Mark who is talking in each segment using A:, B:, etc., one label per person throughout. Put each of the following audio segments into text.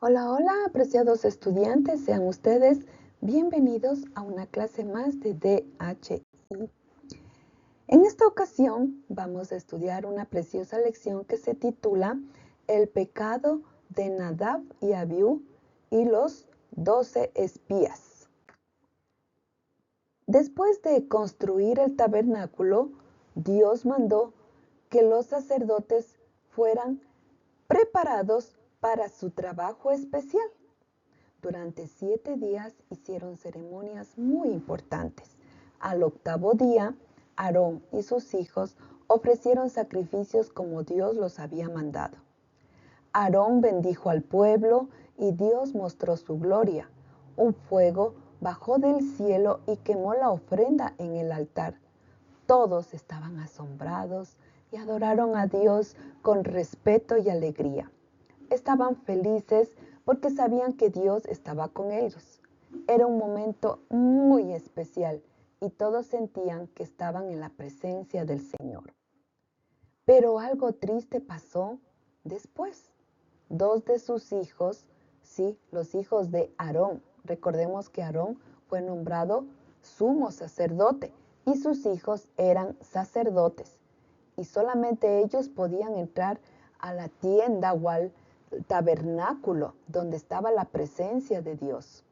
A: Hola, hola, apreciados estudiantes, sean ustedes bienvenidos a una clase más de DHI. En esta ocasión vamos a estudiar una preciosa lección que se titula El pecado de Nadab y Abiú y los 12 espías. Después de construir el tabernáculo, Dios mandó que los sacerdotes fueran preparados para su trabajo especial. Durante 7 días hicieron ceremonias muy importantes. Al octavo día, Aarón y sus hijos ofrecieron sacrificios como Dios los había mandado. Aarón bendijo al pueblo y Dios mostró su gloria. Un fuego bajó del cielo y quemó la ofrenda en el altar. Todos estaban asombrados y adoraron a Dios con respeto y alegría. Estaban felices porque sabían que Dios estaba con ellos. Era un momento muy especial y todos sentían que estaban en la presencia del Señor. Pero algo triste pasó después. Dos de sus hijos, sí, los hijos de Aarón, recordemos que Aarón fue nombrado sumo sacerdote y sus hijos eran sacerdotes y solamente ellos podían entrar a la tienda o al tabernáculo donde estaba la presencia de Dios.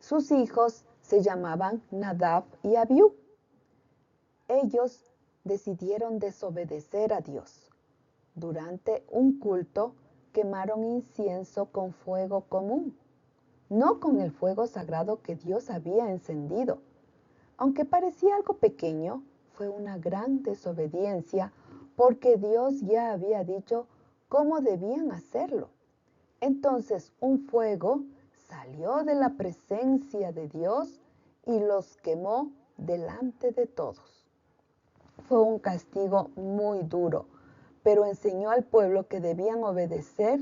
A: Sus hijos se llamaban Nadab y Abiú. Ellos decidieron desobedecer a Dios. Durante un culto quemaron incienso con fuego común, no con el fuego sagrado que Dios había encendido. Aunque parecía algo pequeño, fue una gran desobediencia porque Dios ya había dicho cómo debían hacerlo. Entonces un fuego salió de la presencia de Dios y los quemó delante de todos. Fue un castigo muy duro, pero enseñó al pueblo que debían obedecer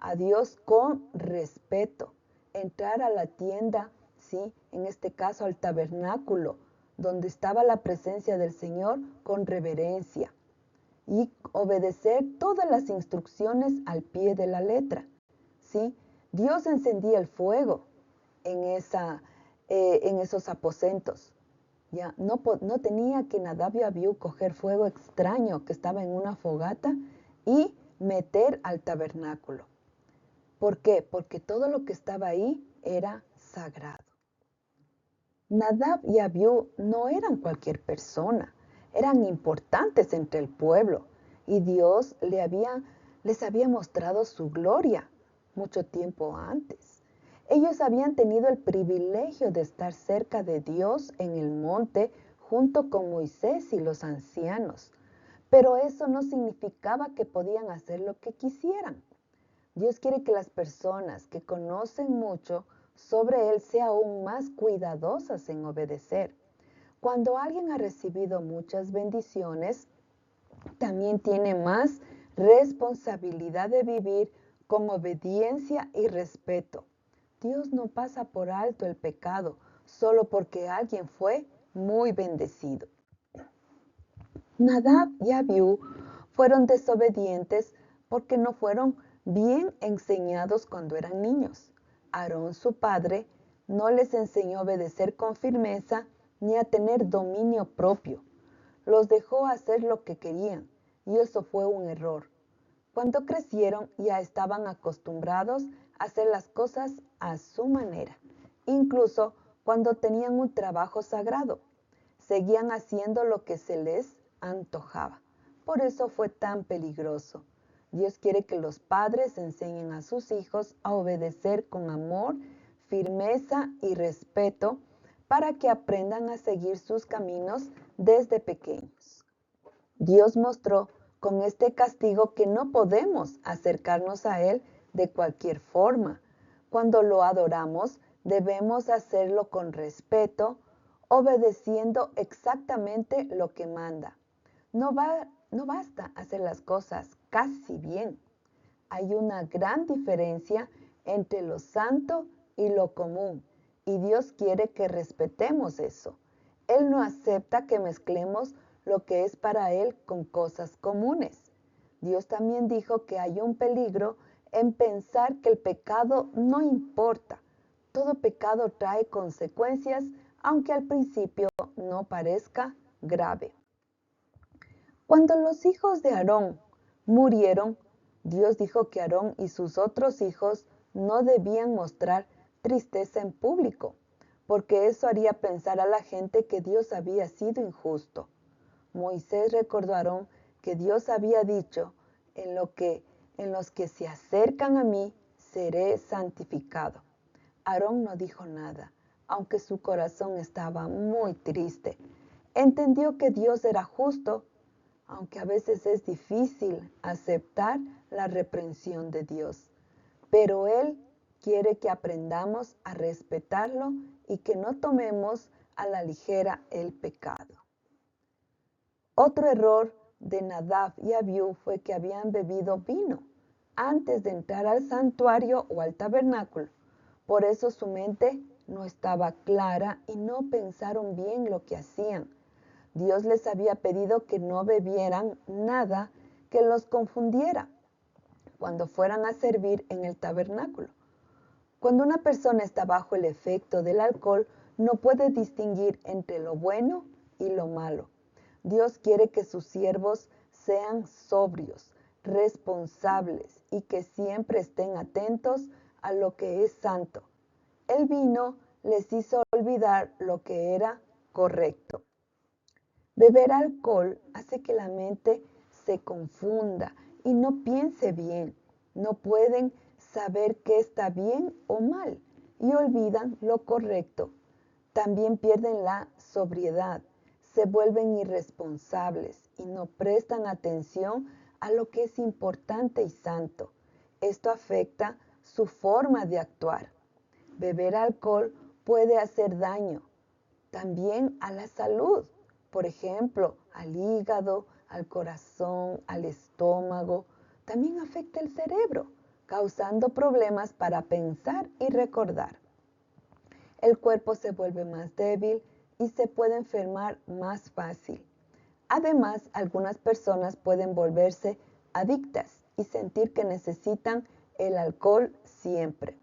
A: a Dios con respeto, entrar a la tienda, sí, en este caso al tabernáculo, donde estaba la presencia del Señor con reverencia y obedecer todas las instrucciones al pie de la letra, sí. Dios encendía el fuego en esos aposentos. Ya no tenía que Nadab y Abiú coger fuego extraño que estaba en una fogata y meter al tabernáculo. ¿Por qué? Porque todo lo que estaba ahí era sagrado. Nadab y Abiú no eran cualquier persona, eran importantes entre el pueblo y Dios les había mostrado su gloria mucho tiempo antes. Ellos habían tenido el privilegio de estar cerca de Dios en el monte junto con Moisés y los ancianos, pero eso no significaba que podían hacer lo que quisieran. Dios quiere que las personas que conocen mucho sobre Él sean aún más cuidadosas en obedecer. Cuando alguien ha recibido muchas bendiciones, también tiene más responsabilidad de vivir con obediencia y respeto. Dios no pasa por alto el pecado solo porque alguien fue muy bendecido. Nadab y Abiú fueron desobedientes porque no fueron bien enseñados cuando eran niños. Aarón, su padre, no les enseñó a obedecer con firmeza ni a tener dominio propio. Los dejó hacer lo que querían y eso fue un error. Cuando crecieron ya estaban acostumbrados a hacer las cosas a su manera, incluso cuando tenían un trabajo sagrado. Seguían haciendo lo que se les antojaba. Por eso fue tan peligroso. Dios quiere que los padres enseñen a sus hijos a obedecer con amor, firmeza y respeto para que aprendan a seguir sus caminos desde pequeños. Dios mostró con este castigo que no podemos acercarnos a Él de cualquier forma. Cuando lo adoramos, debemos hacerlo con respeto, obedeciendo exactamente lo que manda. No basta hacer las cosas casi bien. Hay una gran diferencia entre lo santo y lo común, y Dios quiere que respetemos eso. Él no acepta que mezclemos lo que es para Él con cosas comunes. Dios también dijo que hay un peligro en pensar que el pecado no importa. Todo pecado trae consecuencias, aunque al principio no parezca grave. Cuando los hijos de Aarón murieron, Dios dijo que Aarón y sus otros hijos no debían mostrar tristeza en público, porque eso haría pensar a la gente que Dios había sido injusto. Moisés recordó a Aarón que Dios había dicho, en los que se acercan a mí, seré santificado. Aarón no dijo nada, aunque su corazón estaba muy triste. Entendió que Dios era justo, aunque a veces es difícil aceptar la reprensión de Dios. Pero Él quiere que aprendamos a respetarlo y que no tomemos a la ligera el pecado. Otro error de Nadab y Abiú fue que habían bebido vino antes de entrar al santuario o al tabernáculo. Por eso su mente no estaba clara y no pensaron bien lo que hacían. Dios les había pedido que no bebieran nada que los confundiera cuando fueran a servir en el tabernáculo. Cuando una persona está bajo el efecto del alcohol, no puede distinguir entre lo bueno y lo malo. Dios quiere que sus siervos sean sobrios, responsables y que siempre estén atentos a lo que es santo. El vino les hizo olvidar lo que era correcto. Beber alcohol hace que la mente se confunda y no piense bien. No pueden saber qué está bien o mal y olvidan lo correcto. También pierden la sobriedad, se vuelven irresponsables y no prestan atención a lo que es importante y santo. Esto afecta su forma de actuar. Beber alcohol puede hacer daño también a la salud, por ejemplo, al hígado, al corazón, al estómago. También afecta el cerebro, causando problemas para pensar y recordar. El cuerpo se vuelve más débil y se puede enfermar más fácil. Además, algunas personas pueden volverse adictas y sentir que necesitan el alcohol siempre.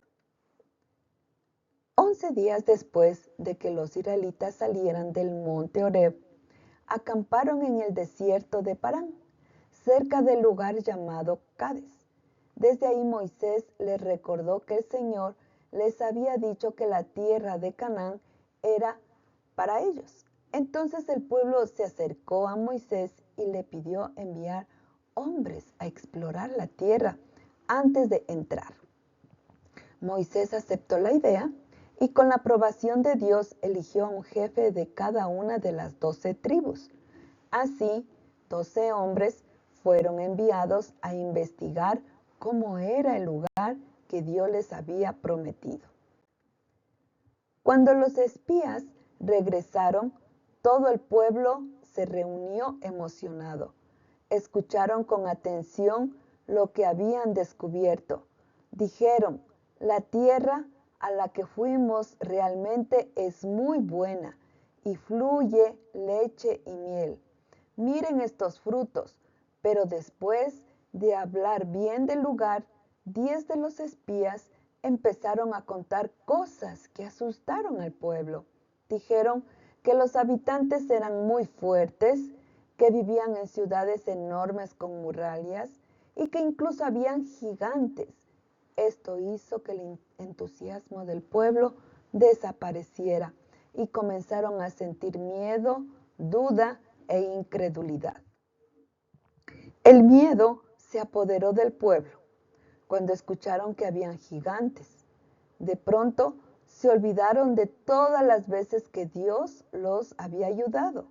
A: 11 días después de que los israelitas salieran del monte Horeb, acamparon en el desierto de Parán, cerca del lugar llamado Cades. Desde ahí Moisés les recordó que el Señor les había dicho que la tierra de Canaán era para ellos. Entonces el pueblo se acercó a Moisés y le pidió enviar hombres a explorar la tierra antes de entrar. Moisés aceptó la idea y con la aprobación de Dios eligió a un jefe de cada una de las 12 tribus. Así, 12 hombres fueron enviados a investigar cómo era el lugar que Dios les había prometido. Cuando los espías regresaron, todo el pueblo se reunió emocionado. Escucharon con atención lo que habían descubierto. Dijeron, la tierra a la que fuimos realmente es muy buena y fluye leche y miel. Miren estos frutos. Pero después de hablar bien del lugar, 10 de los espías empezaron a contar cosas que asustaron al pueblo. Dijeron que los habitantes eran muy fuertes, que vivían en ciudades enormes con murallas y que incluso habían gigantes. Esto hizo que el entusiasmo del pueblo desapareciera y comenzaron a sentir miedo, duda e incredulidad. El miedo se apoderó del pueblo cuando escucharon que habían gigantes. De pronto se olvidaron de todas las veces que Dios los había ayudado.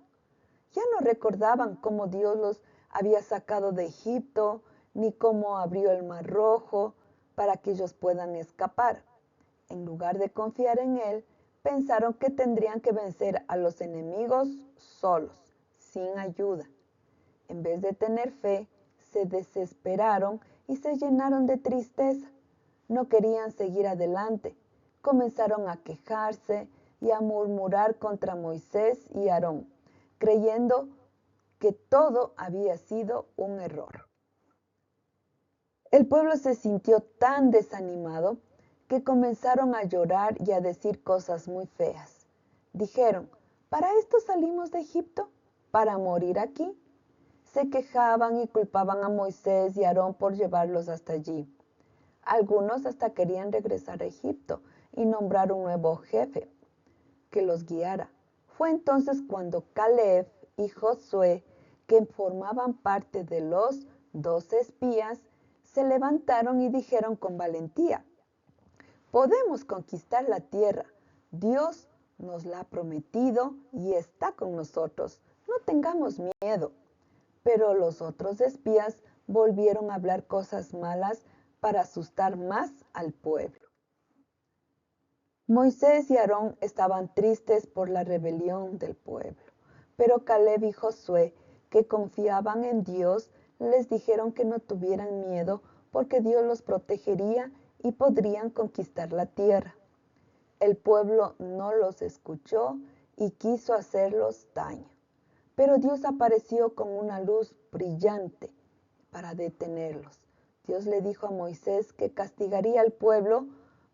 A: Ya no recordaban cómo Dios los había sacado de Egipto, ni cómo abrió el Mar Rojo para que ellos puedan escapar. En lugar de confiar en Él, pensaron que tendrían que vencer a los enemigos solos, sin ayuda. En vez de tener fe, se desesperaron y se llenaron de tristeza. No querían seguir adelante. Comenzaron a quejarse y a murmurar contra Moisés y Aarón, creyendo que todo había sido un error. El pueblo se sintió tan desanimado que comenzaron a llorar y a decir cosas muy feas. Dijeron, ¿para esto salimos de Egipto? ¿Para morir aquí? Se quejaban y culpaban a Moisés y a Aarón por llevarlos hasta allí. Algunos hasta querían regresar a Egipto y nombrar un nuevo jefe que los guiara. Fue entonces cuando Caleb y Josué, que formaban parte de los 12 espías, se levantaron y dijeron con valentía, podemos conquistar la tierra. Dios nos la ha prometido y está con nosotros. No tengamos miedo. Pero los otros espías volvieron a hablar cosas malas para asustar más al pueblo. Moisés y Aarón estaban tristes por la rebelión del pueblo, pero Caleb y Josué, que confiaban en Dios, les dijeron que no tuvieran miedo porque Dios los protegería y podrían conquistar la tierra. El pueblo no los escuchó y quiso hacerlos daño, pero Dios apareció con una luz brillante para detenerlos. Dios le dijo a Moisés que castigaría al pueblo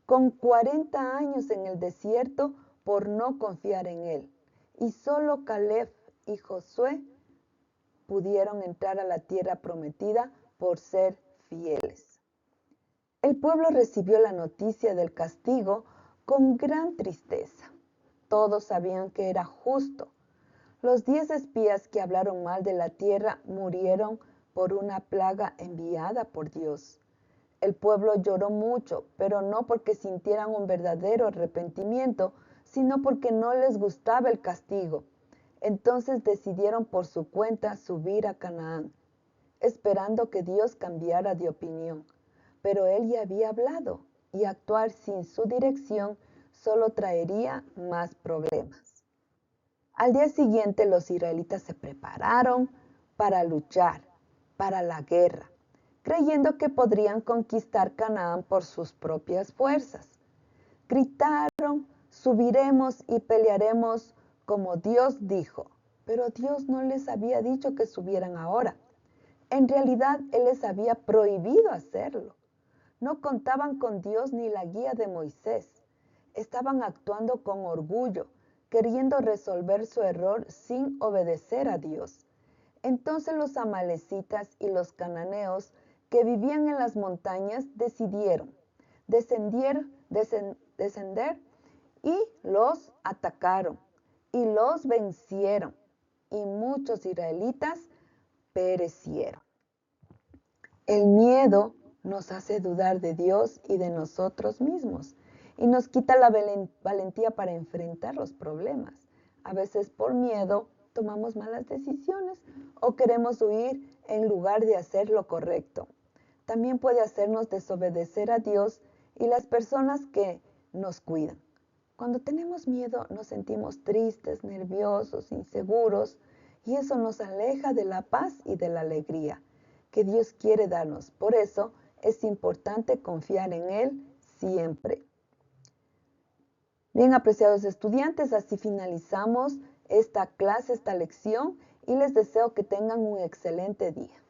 A: con 40 años en el desierto por no confiar en él. Y solo Caleb y Josué pudieron entrar a la tierra prometida por ser fieles. El pueblo recibió la noticia del castigo con gran tristeza. Todos sabían que era justo. Los 10 espías que hablaron mal de la tierra murieron por una plaga enviada por Dios. El pueblo lloró mucho, pero no porque sintieran un verdadero arrepentimiento, sino porque no les gustaba el castigo. Entonces decidieron por su cuenta subir a Canaán, esperando que Dios cambiara de opinión. Pero él ya había hablado, y actuar sin su dirección solo traería más problemas. Al día siguiente los israelitas se prepararon para luchar, para la guerra, creyendo que podrían conquistar Canaán por sus propias fuerzas. Gritaron, subiremos y pelearemos como Dios dijo, pero Dios no les había dicho que subieran ahora. En realidad, Él les había prohibido hacerlo. No contaban con Dios ni la guía de Moisés. Estaban actuando con orgullo, queriendo resolver su error sin obedecer a Dios. Entonces los amalecitas y los cananeos que vivían en las montañas decidieron descender y los atacaron y los vencieron y muchos israelitas perecieron. El miedo nos hace dudar de Dios y de nosotros mismos y nos quita la valentía para enfrentar los problemas. A veces por miedo tomamos malas decisiones o queremos huir en lugar de hacer lo correcto. También puede hacernos desobedecer a Dios y las personas que nos cuidan. Cuando tenemos miedo nos sentimos tristes, nerviosos, inseguros y eso nos aleja de la paz y de la alegría que Dios quiere darnos. Por eso es importante confiar en Él siempre. Bien, apreciados estudiantes, así finalizamos esta clase, esta lección y les deseo que tengan un excelente día.